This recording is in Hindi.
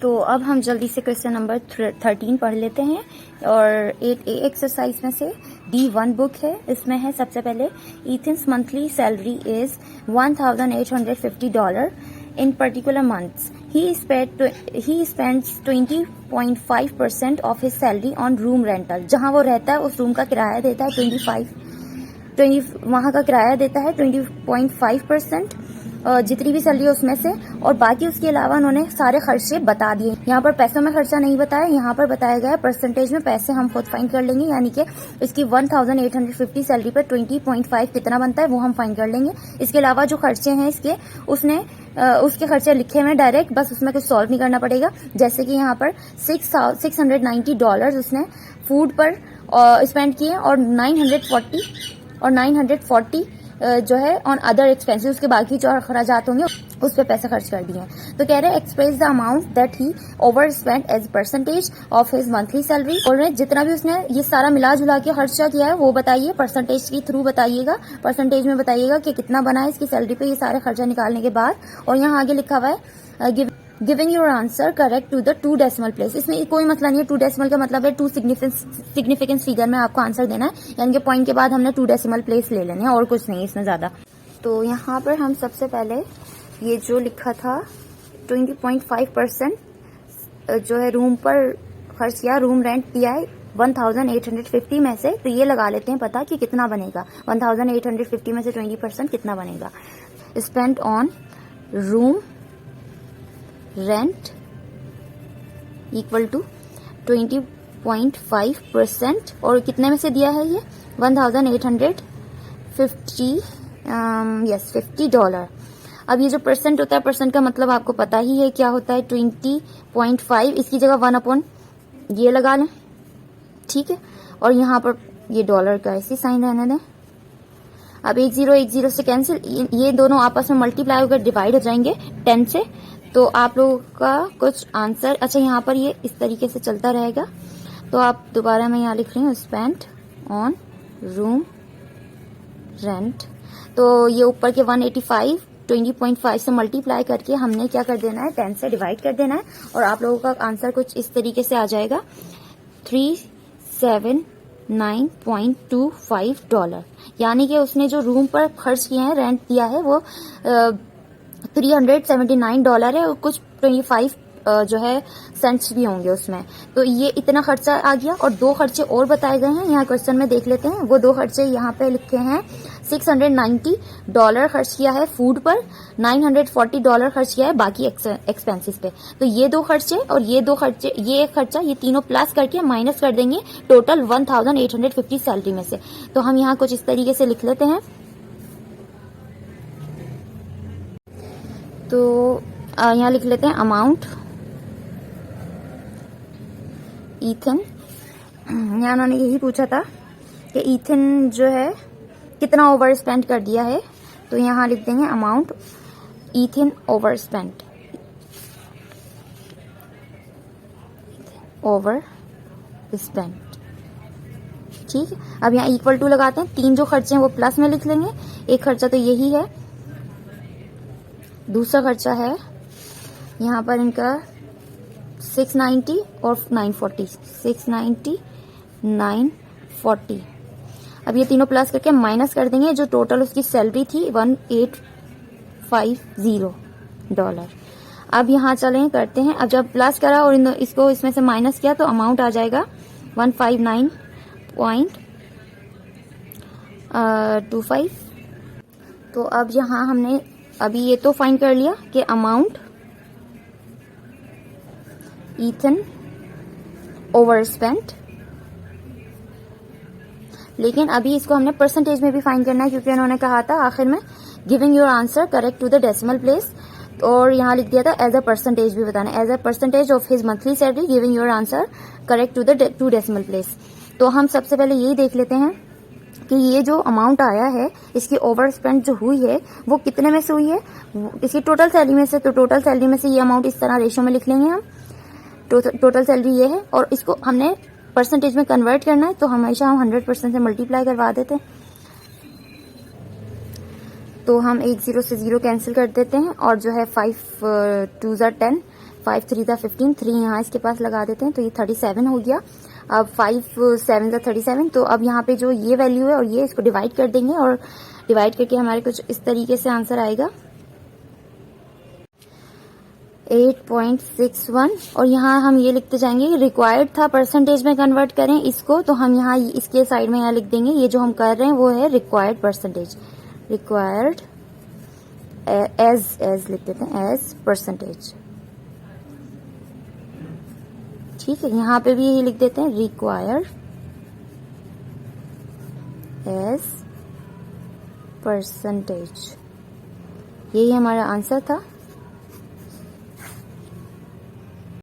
तो अब हम जल्दी से क्वेश्चन नंबर 13 पढ़ लेते हैं। और 8A एक्सरसाइज में से D1 बुक है, इसमें है सबसे पहले Ethan's monthly salary is $1,850 in particular months. He spends 20.5% of his salary on room rental. जहां वो रहता है उस रूम का किराया देता है 20 वहां का किराया देता है 20.5%, जितनी भी सैलरी उसमें से, और बाकी उसके अलावा उन्होंने सारे खर्चे बता दिए। यहाँ पर पैसों में खर्चा नहीं बताया, यहाँ पर बताया गया परसेंटेज में। पैसे हम खुद फाइंड कर लेंगे, यानी कि इसकी 1850 सैलरी पर 20.5 कितना बनता है वो हम फाइंड कर लेंगे। इसके अलावा जो खर्चे हैं इसके, उसके खर्चे लिखे हुए डायरेक्ट, बस उसमें कुछ सॉल्व नहीं करना पड़ेगा। जैसे कि यहाँ पर $690 उसने फूड पर स्पेंड किए और 940 जो है ऑन अदर एक्सपेंसेस, उसके बाकी जो अखराजात होंगे उस पर पैसे खर्च कर दिए। तो कह रहे हैं express the amount that he overspend as percentage of his monthly salary. और जितना भी उसने ये सारा मिला जुला के खर्चा किया है वो बताइए, परसेंटेज के थ्रू बताइएगा, परसेंटेज में बताइएगा कि कितना बना है इसकी सैलरी पे ये सारे खर्चा निकालने के बाद। और यहाँ आगे लिखा हुआ है giving your answer correct to the 2 decimal place. इसमें कोई मसला नहीं है, 2 डेसिमल का मतलब है 2 सिग्निफिकेंस फिगर में आपको आंसर देना है, यानी कि पॉइंट के बाद हमने 2 डेसिमल प्लेस ले लेने हैं और कुछ नहीं इसमें ज्यादा। तो यहाँ पर हम सबसे पहले ये जो लिखा था 20.5% जो है रूम पर खर्च किया, रूम रेंट दिया है 1850 में से, तो ये लगा लेते हैं पता कि कितना बनेगा। 1850 में से 20% कितना बनेगा। Spend on room rent equal to 20.5%, और कितने में से दिया है ये $50। अब ये जो परसेंट होता है, परसेंट का मतलब आपको पता ही है क्या होता है, 20.5, इसकी जगह 1 ये लगा लें, ठीक है। और यहाँ पर ये डॉलर का ऐसे साइन रहने दें। अब 10 से कैंसिल, ये दोनों आपस में मल्टीप्लाई होकर डिवाइड हो जाएंगे 10 से। तो आप लोगों का कुछ आंसर, अच्छा यहाँ पर ये इस तरीके से चलता रहेगा। तो आप दोबारा मैं यहाँ लिख रही हूँ स्पेंड ऑन रूम रेंट। तो ये ऊपर के 185 20.5 से मल्टीप्लाई करके हमने क्या कर देना है, 10 से डिवाइड कर देना है। और आप लोगों का आंसर कुछ इस तरीके से आ जाएगा, $379.25। यानी कि उसने जो रूम पर खर्च किए हैं, रेंट दिया है, वो $379 है, और कुछ 25 जो है सेंट्स भी होंगे उसमें। तो ये इतना खर्चा आ गया। और 2 खर्चे और बताए गए हैं यहाँ क्वेश्चन में, देख लेते हैं। वो 2 खर्चे यहाँ पे लिखे हैं, $690 खर्च किया है फूड पर, $940 खर्च किया है बाकी एक्सपेंसेस पे। तो ये 2 खर्चे और ये 2 खर्चे, ये एक खर्चा, ये तीनों प्लस करके माइनस कर देंगे टोटल 1850 सैलरी में से। तो हम यहाँ कुछ इस तरीके से लिख लेते हैं। तो यहाँ लिख लेते हैं अमाउंट ईथन। यहाँ उन्होंने यही पूछा था कि ईथन जो है कितना ओवर स्पेंड कर दिया है, तो यहाँ लिख देंगे अमाउंट ईथन ओवर स्पेंड, ठीक है। अब यहाँ इक्वल टू लगाते हैं, 3 जो खर्चे हैं वो प्लस में लिख लेंगे। एक खर्चा तो यही है, दूसरा खर्चा है यहाँ पर इनका 690 और 940, 690 940। अब ये तीनों प्लस करके माइनस कर देंगे, जो टोटल उसकी सैलरी थी $1850। अब यहाँ चलें करते हैं। अब जब प्लस करा और इसको इसमें से माइनस किया तो अमाउंट आ जाएगा 159.25। तो अब यहाँ हमने अभी ये तो फाइंड कर लिया कि अमाउंट ईथन ओवर स्पेंट, लेकिन अभी इसको हमने परसेंटेज में भी फाइंड करना है, क्योंकि उन्होंने कहा था आखिर में giving your answer correct to the decimal place, और यहाँ लिख दिया था एज अ परसेंटेज भी बताना, as a percentage of his monthly salary giving your answer correct to the 2 decimal place. तो हम सबसे पहले यही देख लेते हैं कि ये जो अमाउंट आया है, इसकी ओवर स्पेंड जो हुई है वो कितने में से हुई है, इसकी टोटल सैलरी में से। तो टोटल सैलरी में से ये अमाउंट इस तरह रेशो में लिख लेंगे हम, टोटल सैलरी ये है, और इसको हमने परसेंटेज में कन्वर्ट करना है, तो हमेशा हम 100% से मल्टीप्लाई करवा देते हैं। तो हम 1 0 से 0 कैंसिल कर देते हैं, और जो है 5 2 10, 5 3 दा 15, 3 यहाँ इसके पास लगा देते हैं तो ये 37 हो गया। अब 5 7 दा 37, तो अब यहाँ पे जो ये वैल्यू है और ये इसको डिवाइड कर देंगे और डिवाइड करके हमारे कुछ इस तरीके से आंसर आएगा 8.61। और यहाँ हम ये लिखते जाएंगे, रिक्वायर्ड था परसेंटेज में कन्वर्ट करें इसको, तो हम यहाँ इसके साइड में यहाँ लिख देंगे, ये जो हम कर रहे हैं वो है रिक्वायर्ड परसेंटेज, रिक्वायर्ड एज लिख देते हैं, एज परसेंटेज। ठीक है, यहाँ पे भी यही लिख देते हैं, रिक्वायर्ड एज परसेंटेज। यही हमारा आंसर था।